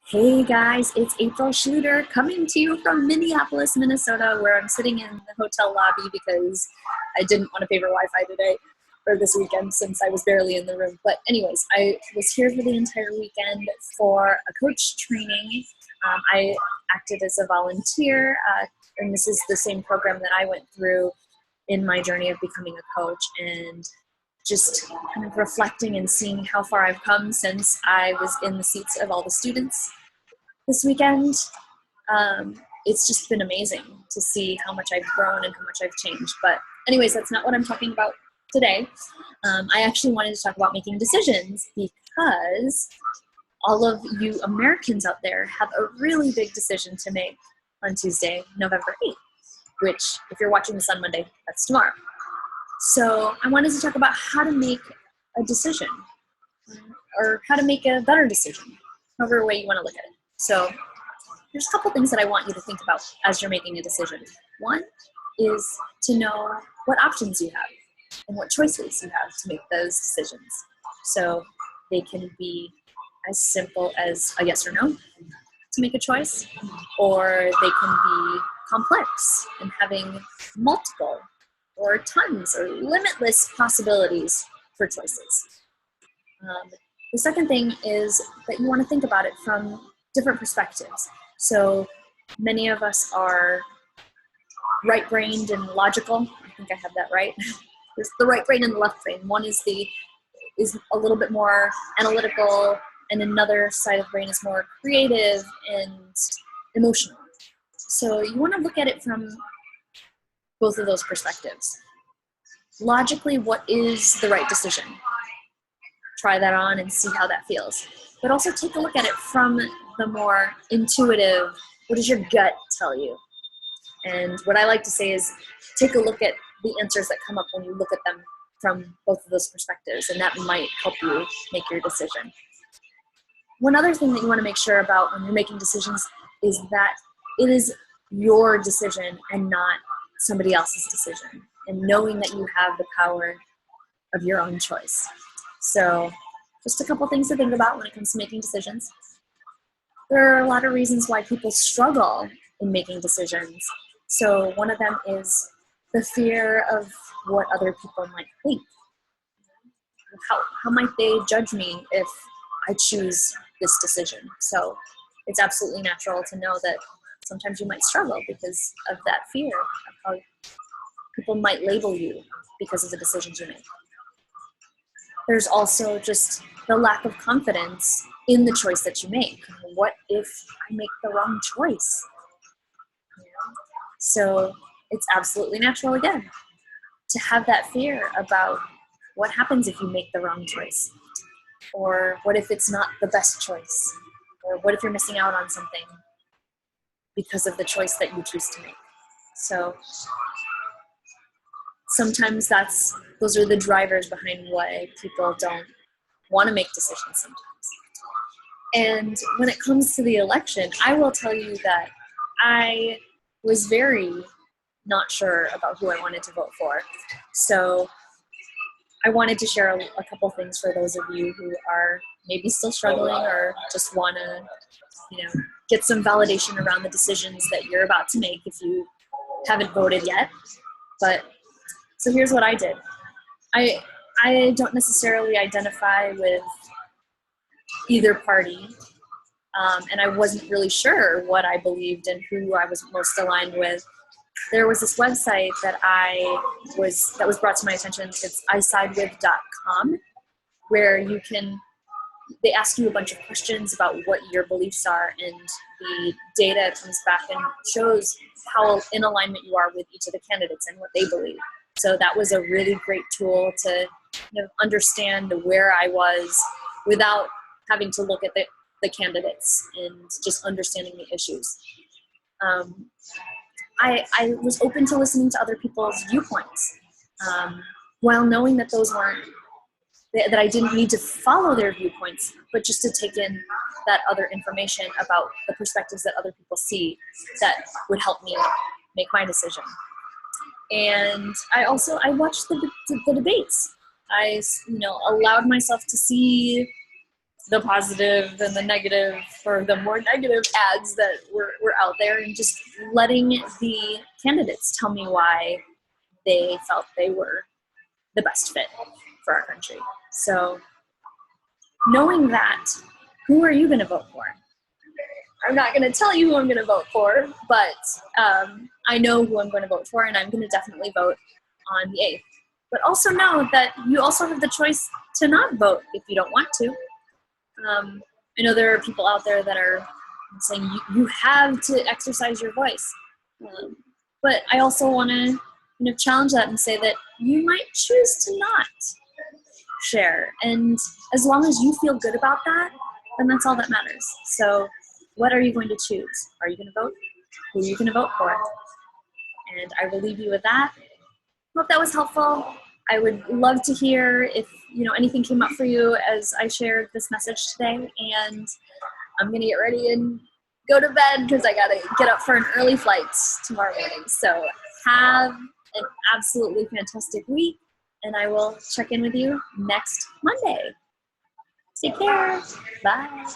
Hey guys, it's April Schluter coming to you from Minneapolis, Minnesota, where I'm sitting in the hotel lobby because I didn't want to pay for Wi-Fi today or this weekend since I was barely in the room. But anyways, I was here for the entire weekend for a coach training. I acted as a volunteer, and this is the same program that I went through in my journey of becoming a coach, and just kind of reflecting and seeing how far I've come since I was in the seats of all the students this weekend. It's just been amazing to see how much I've grown and how much I've changed. But anyways, that's not what I'm talking about today. I actually wanted to talk about making decisions because all of you Americans out there have a really big decision to make on Tuesday, November 8th, which if you're watching this on Monday, that's tomorrow. So I wanted to talk about how to make a decision or how to make a better decision, however way you want to look at it. So there's a couple things that I want you to think about as you're making a decision. One is to know what options you have and what choices you have to make those decisions. So they can be as simple as a yes or no to make a choice, or they can be complex and having multiple or tons or limitless possibilities for choices. The second thing is that you want to think about it from different perspectives. So many of us are right-brained and logical. I think I have that right. There's the right brain and the left brain. One is a little bit more analytical, and another side of the brain is more creative and emotional. So you want to look at it from both of those perspectives. Logically, what is the right decision? Try that on and see how that feels. But also take a look at it from the more intuitive, what does your gut tell you? And what I like to say is take a look at the answers that come up when you look at them from both of those perspectives, and that might help you make your decision. One other thing that you want to make sure about when you're making decisions is that it is your decision and not somebody else's decision, and knowing that you have the power of your own choice. So just a couple things to think about when it comes to making decisions. There are a lot of reasons why people struggle in making decisions. So one of them is the fear of what other people might think. How might they judge me if I choose this decision? So it's absolutely natural to know that sometimes you might struggle because of that fear of how people might label you because of the decisions you make. There's also just the lack of confidence in the choice that you make. What if I make the wrong choice? So it's absolutely natural, again, to have that fear about what happens if you make the wrong choice, or what if it's not the best choice, or what if you're missing out on something because of the choice that you choose to make. So sometimes those are the drivers behind why people don't want to make decisions sometimes. And when it comes to the election, I will tell you that I was very not sure about who I wanted to vote for. So I wanted to share a couple things for those of you who are maybe still struggling or just want to, get some validation around the decisions that you're about to make if you haven't voted yet. But so here's what I did. I don't necessarily identify with either party, and I wasn't really sure what I believed and who I was most aligned with. There was this website that was brought to my attention. It's isidewith.com, where they ask you a bunch of questions about what your beliefs are, and the data comes back and shows how in alignment you are with each of the candidates and what they believe. So that was a really great tool to understand where I was without having to look at the candidates and just understanding the issues. I was open to listening to other people's viewpoints, while knowing that that I didn't need to follow their viewpoints, but just to take in that other information about the perspectives that other people see that would help me make my decision. And I watched the debates. I allowed myself to see the positive and the negative, or the more negative ads that were out there, and just letting the candidates tell me why they felt they were the best fit for our country. So knowing that, who are you going to vote for? I'm not going to tell you who I'm going to vote for, but I know who I'm going to vote for, and I'm going to definitely vote on the 8th. But also know that you also have the choice to not vote if you don't want to. I know there are people out there that are saying you have to exercise your voice. But I also want to challenge that and say that you might choose to not share. And as long as you feel good about that, then that's all that matters. So what are you going to choose? Are you going to vote? Who are you going to vote for? And I will leave you with that. Hope that was helpful. I would love to hear if anything came up for you as I shared this message today. And I'm going to get ready and go to bed because I got to get up for an early flight tomorrow morning. So have an absolutely fantastic week, and I will check in with you next Monday. Take care. Bye.